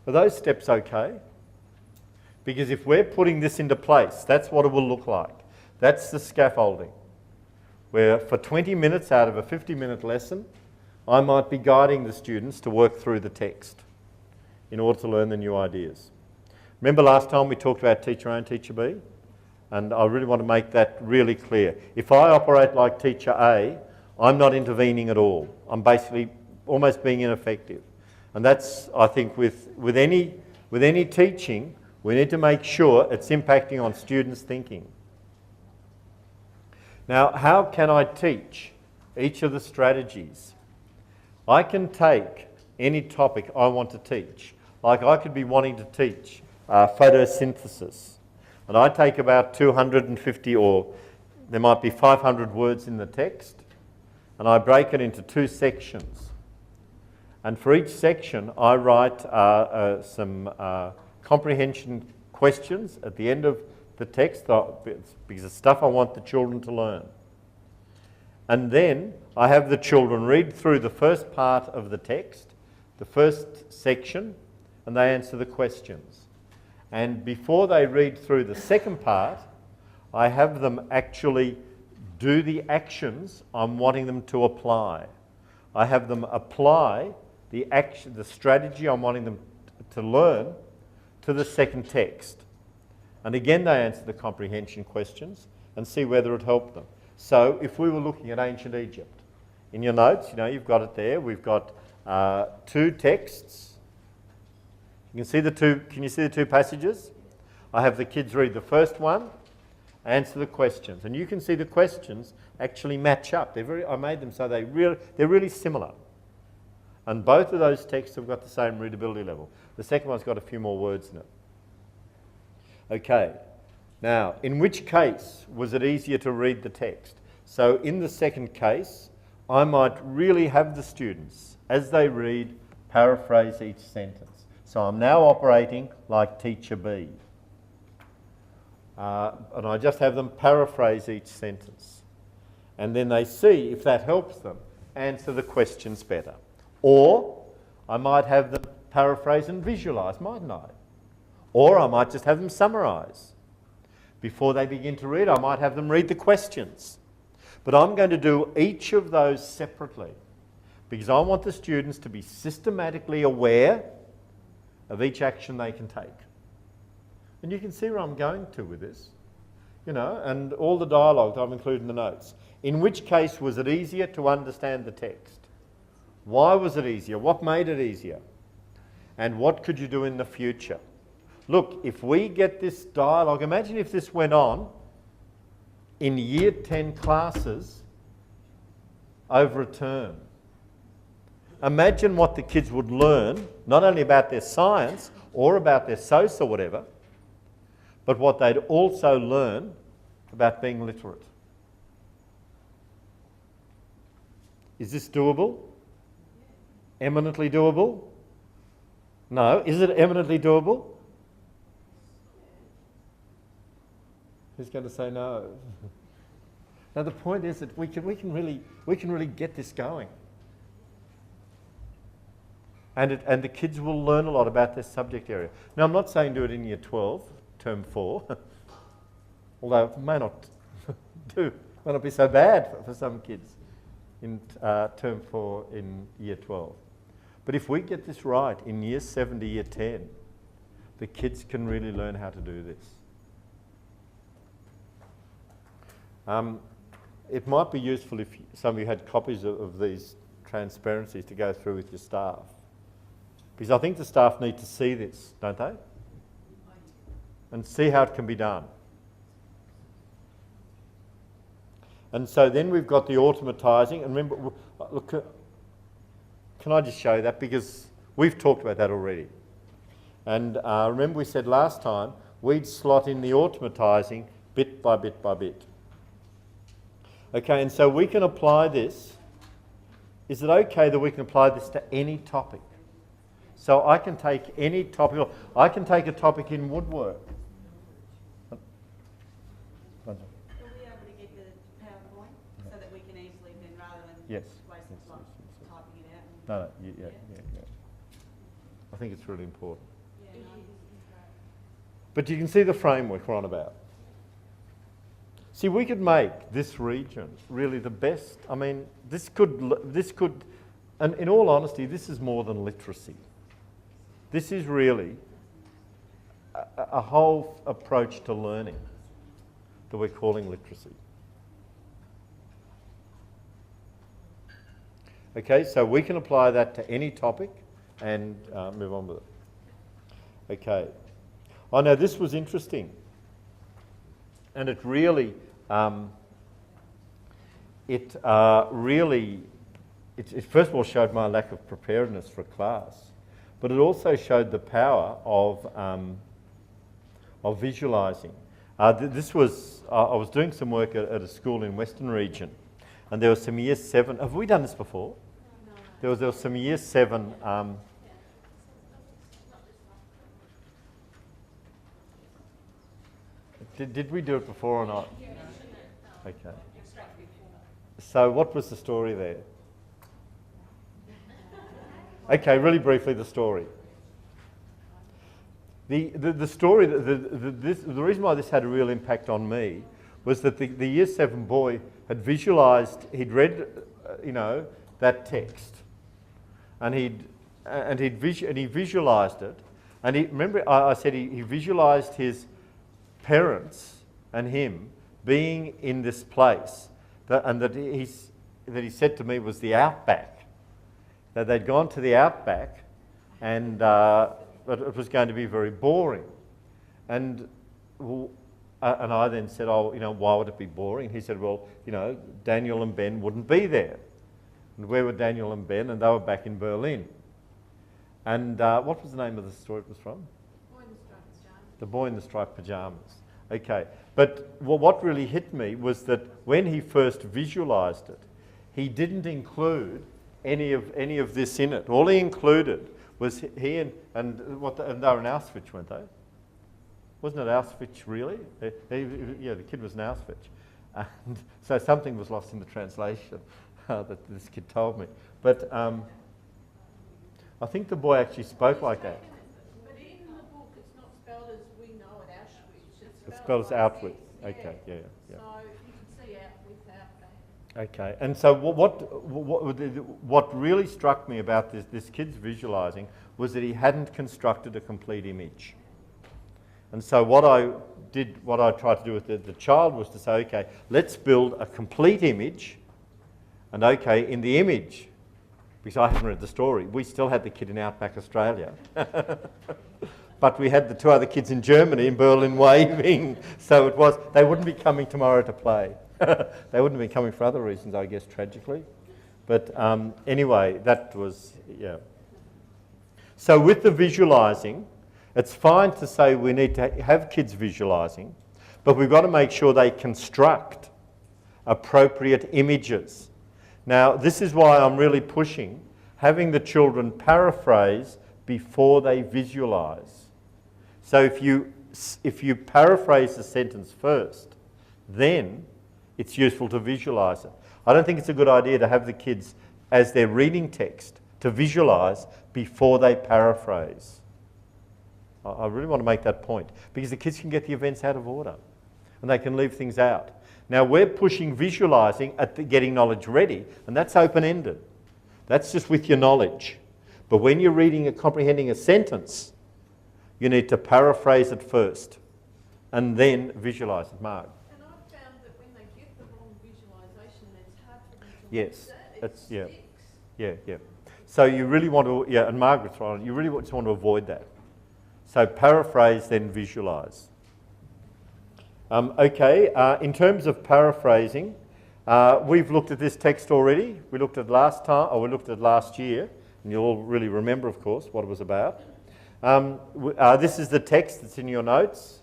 Are those steps okay? Because if we're putting this into place, that's what it will look like. That's the scaffolding. Where for 20 minutes out of a 50-minute lesson, I might be guiding the students to work through the text in order to learn the new ideas. Remember last time we talked about teacher A and teacher B? And I really want to make that really clear. If I operate like teacher A, I'm not intervening at all. I'm basically almost being ineffective. And that's, I think, with any teaching, we need to make sure it's impacting on students' thinking. Now, how can I teach each of the strategies? I can take any topic I want to teach. Like I could be wanting to teach photosynthesis. And I take about 250 or there might be 500 words in the text, and I break it into 2 sections. And for each section, I write some comprehension questions at the end of the text because it's stuff I want the children to learn. And then I have the children read through the first part of the text, the first section, and they answer the questions. And before they read through the second part, I have them actually do the actions I'm wanting them to apply. I have them apply the strategy I'm wanting them to learn to the second text. And again, they answer the comprehension questions and see whether it helped them. So if we were looking at ancient Egypt, in your notes, you've got it there. We've got 2 texts. You can see can you see the 2 passages? I have the kids read the first one, answer the questions. And you can see the questions actually match up. I made them so they're really similar. And both of those texts have got the same readability level. The second one's got a few more words in it. Okay. Now, in which case was it easier to read the text? So in the second case, I might really have the students, as they read, paraphrase each sentence. So I'm now operating like teacher B. And I just have them paraphrase each sentence. And then they see, if that helps them, answer the questions better. Or I might have them paraphrase and visualise, mightn't I? Or I might just have them summarise. Before they begin to read, I might have them read the questions. But I'm going to do each of those separately because I want the students to be systematically aware of each action they can take. And you can see where I'm going to with this, and all the dialogue I've included in the notes. In which case was it easier to understand the text? Why was it easier? What made it easier? And what could you do in the future? Look, if we get this dialogue, imagine if this went on in year 10 classes over a term. Imagine what the kids would learn, not only about their science or about their SOS or whatever, but what they'd also learn about being literate. Is this doable? Eminently doable? No. Is it eminently doable? Who's going to say no? Now the point is that we can really get this going. And the kids will learn a lot about their subject area. Now I'm not saying do it in year 12, term 4, although it may not be so bad for some kids in term 4 in year 12. But if we get this right in year 7 to year 10, the kids can really learn how to do this. It might be useful if some of you had copies of these transparencies to go through with your staff. Because I think the staff need to see this, don't they? And see how it can be done. And so then we've got the automatising. And remember, look, can I just show that? Because we've talked about that already. And remember we said last time, we'd slot in the automatising bit by bit by bit. Okay, and so we can apply this. Is it okay that we can apply this to any topic? So I can take any topic. I can take a topic in woodwork. Will we be able to get the PowerPoint so that we can easily then, rather than waste typing it out? No, yeah. I think it's really important. But you can see the framework we're on about. See, we could make this region really the best. I mean, this could, and in all honesty, this is more than literacy. This is really a whole approach to learning that we're calling literacy. Okay, so we can apply that to any topic and move on with it. Okay. Oh no, this was interesting. And it really, it first of all showed my lack of preparedness for class, but it also showed the power of visualising. This was, I was doing some work at a school in Western Region, and there was some Year 7, have we done this before? No. There was some Year 7, did we do it before or not? Okay. So what was the story there? Okay, really briefly the story. The story, the reason why this had a real impact on me was that the Year 7 boy had visualised, he'd read, that text, and he visualised it, and remember I said he visualised his parents and him being in this place, that he said to me was the outback, that they'd gone to the outback, and but it was going to be very boring, and I then said, why would it be boring? He said, well, Daniel and Ben wouldn't be there. And where were Daniel and Ben? And they were back in Berlin. And what was the name of the story it was from? The Boy in the Striped Pyjamas. Okay, but what really hit me was that when he first visualised it, he didn't include any of this in it. All he included was he and they were in Auschwitz, weren't they? Wasn't it Auschwitz really? Yeah, the kid was in Auschwitz. And so something was lost in the translation that this kid told me. But I think the boy actually spoke like that. But in the book, it's not spelled as we know it, Auschwitz. It's spelled as Outwith. Okay, yeah. So you can see Outwith out there. Okay, and so what really struck me about this kid's visualising was that he hadn't constructed a complete image. And so what I tried to do with the child was to say, okay, let's build a complete image, and okay, in the image, because I haven't read the story, we still had the kid in Outback Australia. But we had the two other kids in Germany, in Berlin, waving. So it was, they wouldn't be coming tomorrow to play. They wouldn't be coming for other reasons, I guess, tragically. But anyway, that was, yeah. So with the visualising, it's fine to say we need to have kids visualising, but we've got to make sure they construct appropriate images. Now, this is why I'm really pushing having the children paraphrase before they visualise. So if you paraphrase the sentence first, then it's useful to visualise it. I don't think it's a good idea to have the kids, as they're reading text, to visualise before they paraphrase. I really want to make that point, because the kids can get the events out of order and they can leave things out. Now we're pushing visualising at getting knowledge ready, and that's open-ended. That's just with your knowledge. But when you're reading and comprehending a sentence, you need to paraphrase it first and then visualise it. Mark? And I've found that when they get the wrong visualisation, it's hard for them to yes, that's yeah. So you really want to, and Margaret's right, you really just want to avoid that. So paraphrase, then visualise. Okay, in terms of paraphrasing, we've looked at this text already. We looked at last year, and you'll all really remember, of course, what it was about. This is the text that's in your notes.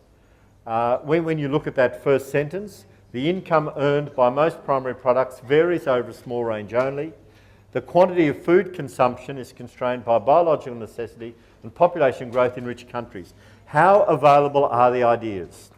When you look at that first sentence, the income earned by most primary products varies over a small range only. The quantity of food consumption is constrained by biological necessity and population growth in rich countries. How available are the ideas?